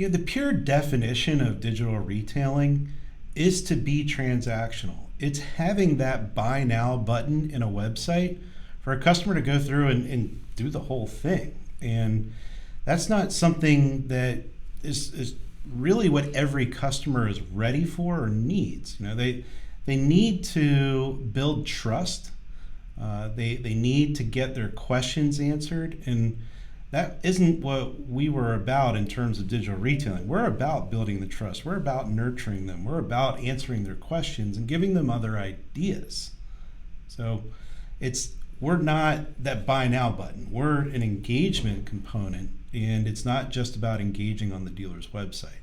The pure definition of digital retailing is to be transactional. It's having that buy now button in a website for a customer to go through and do the whole thing. And that's not something that is really what every customer is ready for or needs. They need to build trust. They need to get their questions answered, and that isn't what we were about in terms of digital retailing. We're about building the trust. We're about nurturing them. We're about answering their questions and giving them other ideas. So we're not that buy now button. We're an engagement component, and it's not just about engaging on the dealer's website.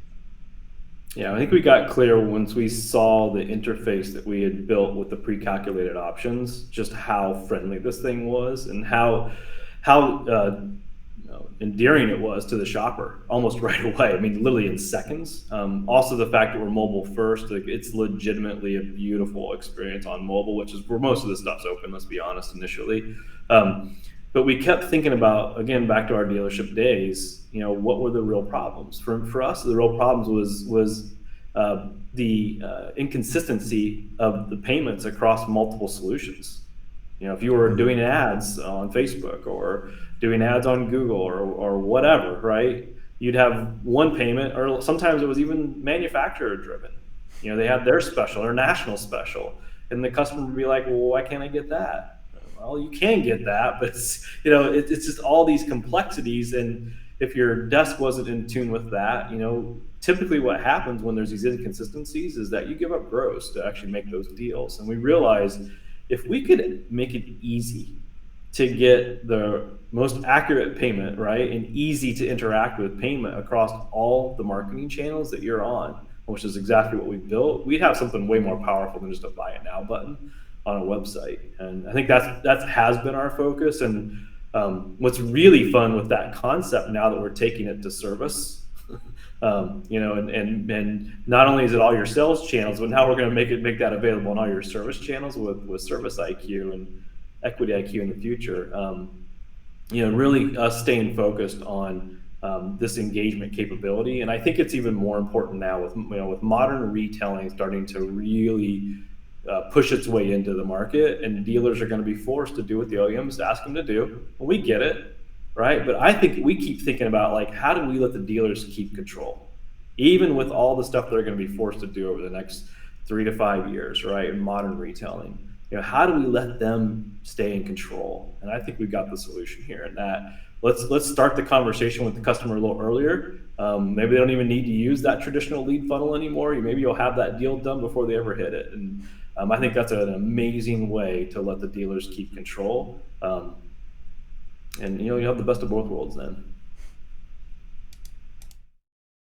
Yeah, I think we got clear once we saw the interface that we had built with the pre-calculated options, just how friendly this thing was and how endearing it was to the shopper almost right away. I mean, literally in seconds. Also, the fact that we're mobile first, like, it's legitimately a beautiful experience on mobile, which is where most of the stuff's open, let's be honest, initially. But we kept thinking about, again, back to our dealership days, what were the real problems? For us, the real problems was the inconsistency of the payments across multiple solutions. If you were doing ads on Facebook or doing ads on Google or whatever, right? You'd have one payment, or sometimes it was even manufacturer driven. They had their special or national special, and the customer would be like, well, why can't I get that? Well, you can get that, but it's just all these complexities. And if your desk wasn't in tune with that, typically what happens when there's these inconsistencies is that you give up gross to actually make those deals. And we realized if we could make it easy to get the most accurate payment, right, and easy to interact with payment across all the marketing channels that you're on, which is exactly what we built, we'd have something way more powerful than just a buy it now button on a website. And I think that has been our focus. And what's really fun with that concept now that we're taking it to service, and not only is it all your sales channels, but now we're going to make that available on all your service channels with Service IQ and Equity IQ in the future. Really us staying focused on this engagement capability. And I think it's even more important now with modern retailing starting to really push its way into the market, and dealers are going to be forced to do what the OEMs ask them to do. Well, we get it, right? But I think we keep thinking about, like, how do we let the dealers keep control, even with all the stuff they're going to be forced to do over the next 3 to 5 years, right? In modern retailing, how do we let them stay in control? And I think we've got the solution here. And that let's start the conversation with the customer a little earlier. Maybe they don't even need to use that traditional lead funnel anymore. Maybe you'll have that deal done before they ever hit it. And I think that's an amazing way to let the dealers keep control. And you have the best of both worlds then.